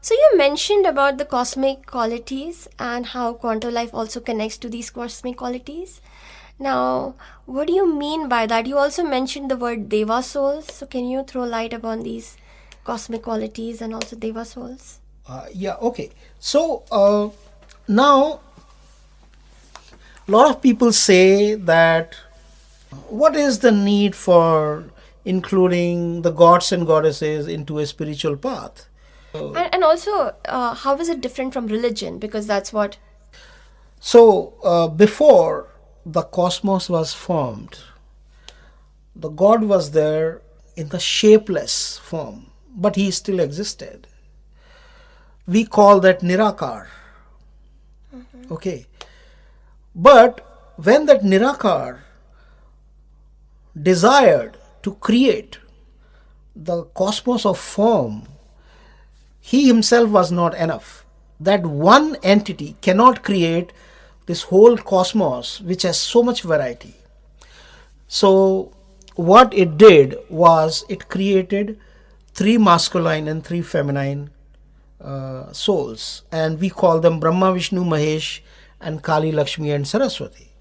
So you mentioned about the cosmic qualities and how quantum life also connects to these cosmic qualities. Now, what do you mean by that? You also mentioned the word Deva souls. So can you throw light upon these cosmic qualities and also Deva souls? Yeah, okay. So now a lot of people say that what is the need for including the gods and goddesses into a spiritual path? And also, how is it different from religion? Because that's what. So before the cosmos was formed, the God was there in the shapeless form, but he still existed. We call that Nirakar. Okay. But when that Nirakar desired to create the cosmos of form, he himself was not enough. That one entity cannot create this whole cosmos which has so much variety. So, what it did was it created three masculine and three feminine souls, and we call them Brahma, Vishnu, Mahesh, and Kali, Lakshmi, and Saraswati.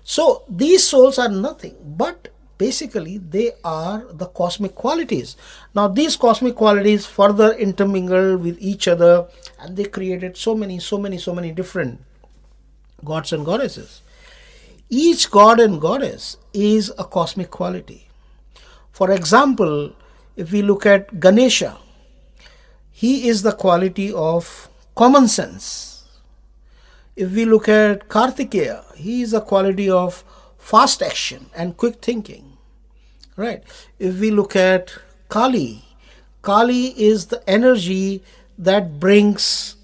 So these souls are nothing but basically they are the cosmic qualities. Now these cosmic qualities further intermingle with each other, and they created so many different gods and goddesses. Each god and goddess is a cosmic quality. For example, if we look at Ganesha, he is the quality of common sense. If we look at Kartikeya, he is a quality of fast action and quick thinking. Right? If we look at Kali, Kali is the energy that brings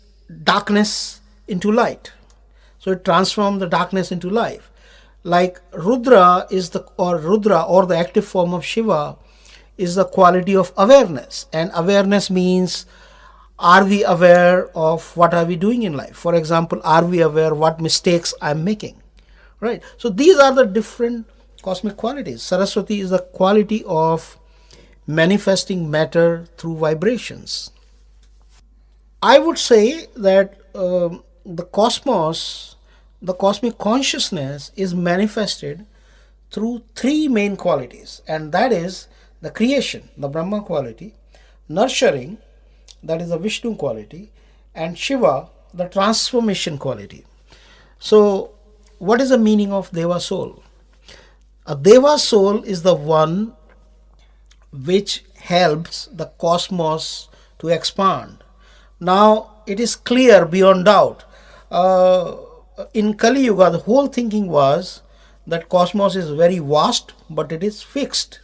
darkness into light. So it transforms the darkness into life. Like Rudra or the active form of Shiva is the quality of awareness. And awareness means, are we aware of what are we doing in life? For example, are we aware what mistakes I'm making? Right? So these are the different cosmic qualities. Saraswati is the quality of manifesting matter through vibrations. I would say that the cosmos, the cosmic consciousness is manifested through three main qualities, and that is the creation, the Brahma quality, nurturing, that is the Vishnu quality, and Shiva, the transformation quality. So, what is the meaning of Deva soul? A Deva soul is the one which helps the cosmos to expand. Now, it is clear beyond doubt. In Kali Yuga, the whole thinking was that cosmos is very vast, but it is fixed.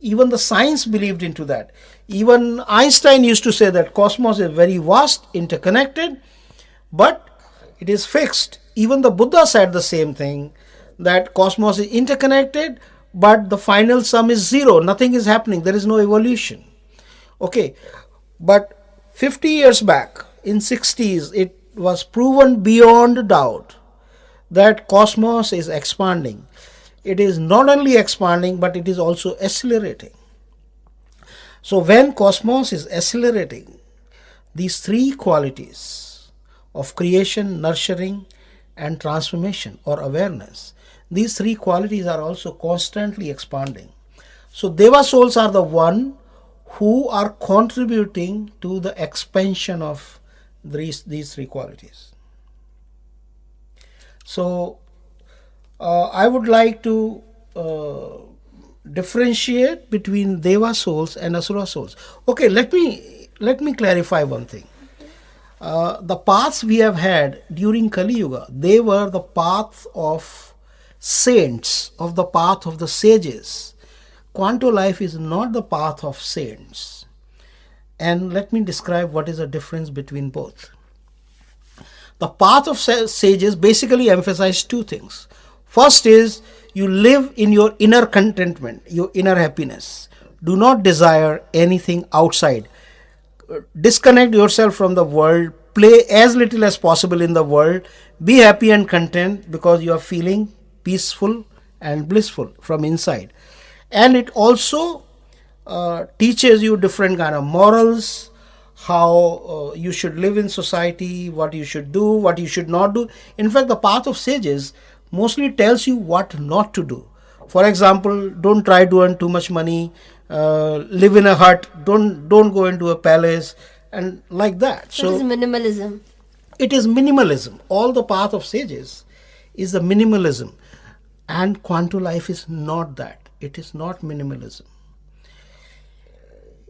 Even the science believed into that. Even Einstein used to say that cosmos is very vast, interconnected, but it is fixed. Even the Buddha said the same thing, that cosmos is interconnected, but the final sum is zero. Nothing is happening. There is no evolution. Okay, but 50 years back, in 60s, it was proven beyond doubt that cosmos is expanding. It is not only expanding, but it is also accelerating. So when cosmos is accelerating, these three qualities of creation, nurturing, and transformation or awareness, these three qualities are also constantly expanding. So Deva souls are the one who are contributing to the expansion of these three qualities. So I would like to differentiate between Deva souls and Asura souls. Okay, let me clarify one thing. The paths we have had during Kali Yuga, they were the path of saints, of the path of the sages. Quanto life is not the path of saints. And let me describe what is the difference between both. The path of sages basically emphasizes two things. First is you live in your inner contentment, your inner happiness. Do not desire anything outside. Disconnect yourself from the world. Play as little as possible in the world. Be happy and content because you are feeling peaceful and blissful from inside. And it also teaches you different kind of morals, how you should live in society, what you should do, what you should not do. In fact, the path of sages mostly tells you what not to do. For example, don't try to earn too much money, live in a hut, don't go into a palace, and like that. So it is So minimalism. it is minimalism. All the path of sages is the minimalism, and quantum life is not that. It is not minimalism.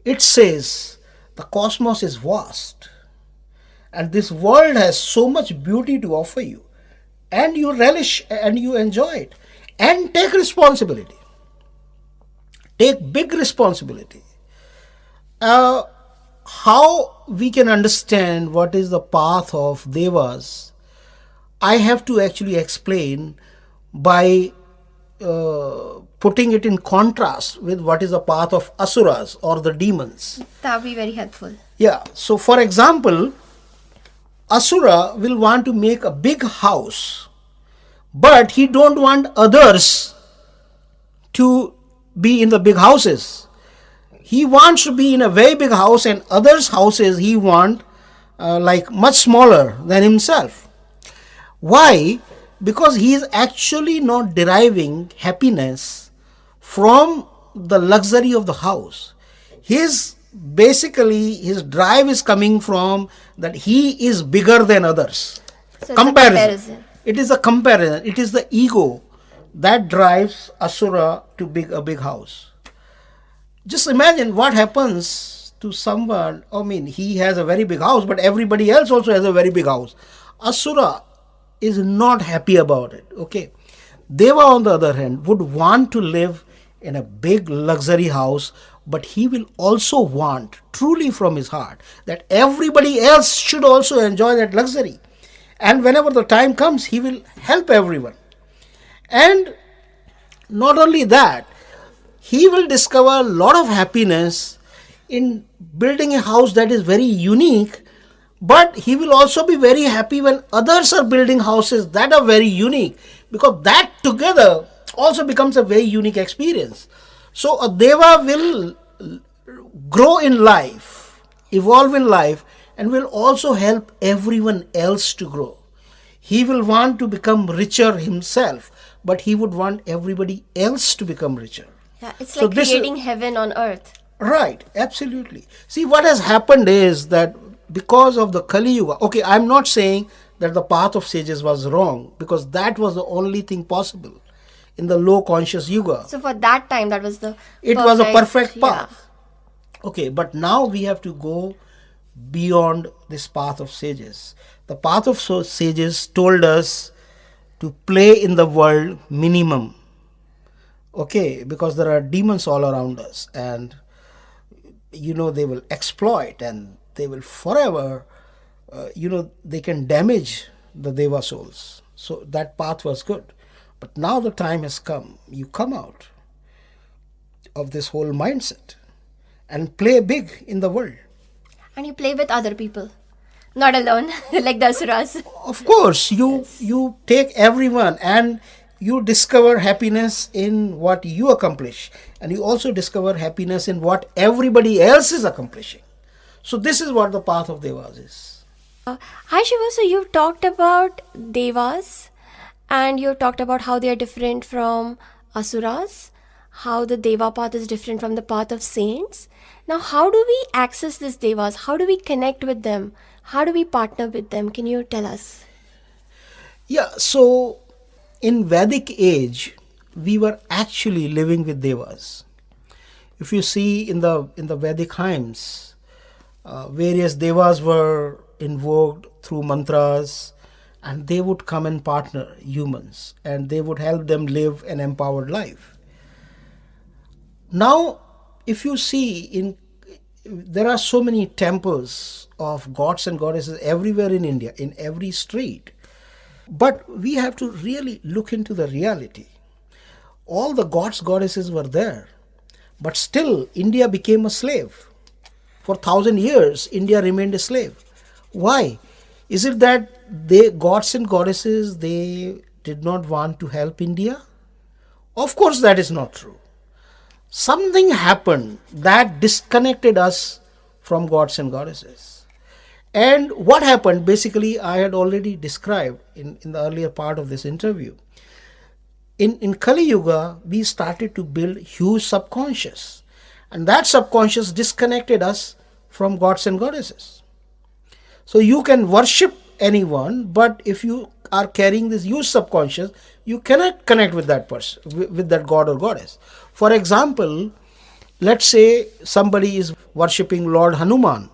It says the cosmos is vast and this world has so much beauty to offer you, and you relish and you enjoy it, and take responsibility, take big responsibility. uh, how we can understand what is the path of devas, I have to actually explain by putting it in contrast with what is the path of asuras or the demons. That would be very helpful. Yeah, so for example, Asura will want to make a big house, but he don't want others to be in the big houses. He wants to be in a very big house, and others' houses he want like much smaller than himself. Why? Because he is actually not deriving happiness from the luxury of the house. His basically his drive is coming from that he is bigger than others. So it's a Comparison. comparison. It is a comparison. It is the ego that drives Asura to a big house. Just imagine what happens to someone. I mean, he has a very big house, but everybody else also has a very big house. Asura is not happy about it. Okay. Deva, on the other hand, would want to live in a big luxury house, but he will also want, truly from his heart, that everybody else should also enjoy that luxury. And whenever the time comes, he will help everyone. And not only that, he will discover a lot of happiness in building a house that is very unique, but he will also be very happy when others are building houses that are very unique, because that together also becomes a very unique experience. So a deva will grow in life, evolve in life, and will also help everyone else to grow. He will want to become richer himself, but he would want everybody else to become richer. Yeah, it's So like this is- creating heaven on earth. Right, absolutely. See, what has happened is that because of the Kali Yuga, okay, I'm not saying that the path of sages was wrong, because that was the only thing possible in the low conscious Yuga. So for that time, that was the It was a perfect yeah. path. Okay, but now we have to go beyond this path of sages. The path of sages told us to play in the world minimum. Okay, because there are demons all around us, and they will exploit, and they will forever, they can damage the deva souls. So that path was good. But now the time has come. You come out of this whole mindset and play big in the world. And you play with other people, not alone, like the asuras. Of course, you take everyone, and you discover happiness in what you accomplish, and you also discover happiness in what everybody else is accomplishing. So this is what the path of devas is. Hi Shiva, so you talked about devas, and you talked about how they are different from asuras, how the deva path is different from the path of saints. Now, how do we access these devas? How do we connect with them? How do we partner with them? Can you tell us? Yeah, so in Vedic age, we were actually living with devas. If you see in the Vedic hymns, various devas were invoked through mantras, and they would come and partner humans, and they would help them live an empowered life. Now, if you see, there are so many temples of gods and goddesses everywhere in India, in every street. But we have to really look into the reality. All the gods, goddesses were there, but still India became a slave. For 1,000 years, India remained a slave. Why? Is it that gods and goddesses, they did not want to help India? Of course, that is not true. Something happened that disconnected us from gods and goddesses. And what happened, basically, I had already described in the earlier part of this interview. In Kali Yuga, we started to build huge subconscious. And that subconscious disconnected us from gods and goddesses. So you can worship anyone, but if you are carrying this huge subconscious, you cannot connect with that person, with that god or goddess. For example, let's say somebody is worshipping Lord Hanuman.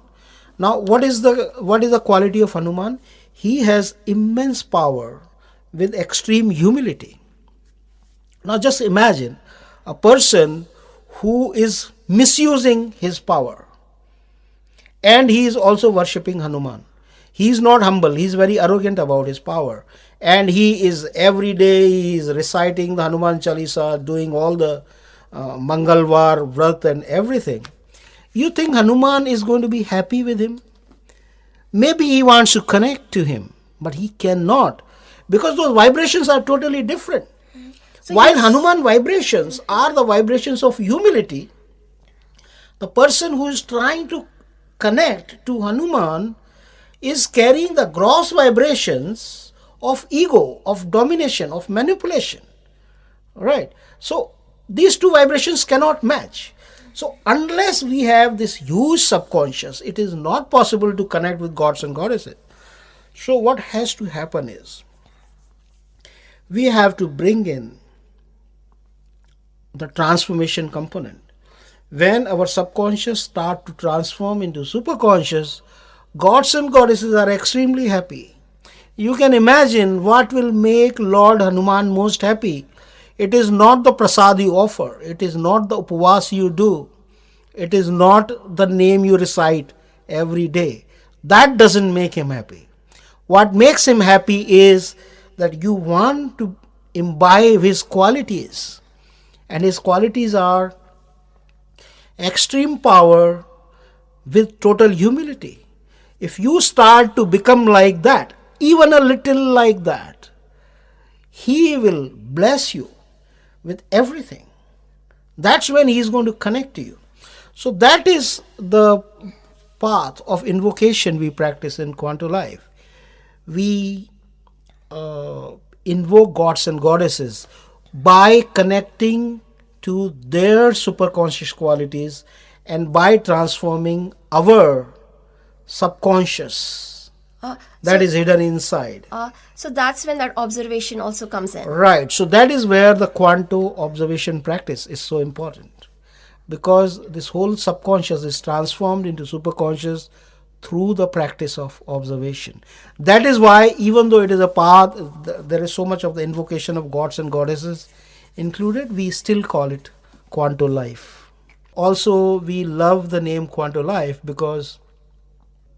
Now, what is the quality of Hanuman? He has immense power with extreme humility. Now, just imagine a person who is misusing his power, and he is also worshipping Hanuman. He is not humble. He is very arrogant about his power, and he is every day he is reciting the Hanuman Chalisa, doing all the Mangalvar, Vrat, and everything. You think Hanuman is going to be happy with him? Maybe he wants to connect to him, but he cannot, because those vibrations are totally different. So While yes. Hanuman vibrations are the vibrations of humility, the person who is trying to connect to Hanuman is carrying the gross vibrations of ego, of domination, of manipulation. Right? So these two vibrations cannot match. So unless we have this huge subconscious, it is not possible to connect with gods and goddesses. So what has to happen is, we have to bring in the transformation component. When our subconscious start to transform into superconscious, gods and goddesses are extremely happy. You can imagine what will make Lord Hanuman most happy. It is not the prasad you offer, it is not the upavas you do, it is not the name you recite every day. That doesn't make him happy. What makes him happy is that you want to imbibe his qualities. And his qualities are extreme power with total humility. If you start to become like that, even a little like that, he will bless you with everything. That's when he is going to connect to you. So that is the path of invocation we practice in Quanto Life. We invoke gods and goddesses by connecting to their superconscious qualities and by transforming our subconscious that is hidden inside. So that's when that observation also comes in. Right. So that is where the Quanto observation practice is so important, because this whole subconscious is transformed into superconscious through the practice of observation. That is why, even though it is a path, there is so much of the invocation of gods and goddesses included, we still call it Quanto Life. Also, we love the name Quanto Life because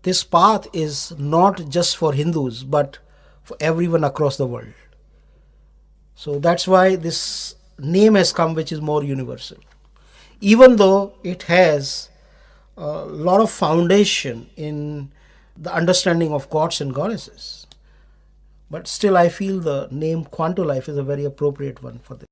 this path is not just for Hindus but for everyone across the world. So that's why this name has come, which is more universal. Even though it has a lot of foundation in the understanding of gods and goddesses, but still I feel the name Quanto Life is a very appropriate one for this.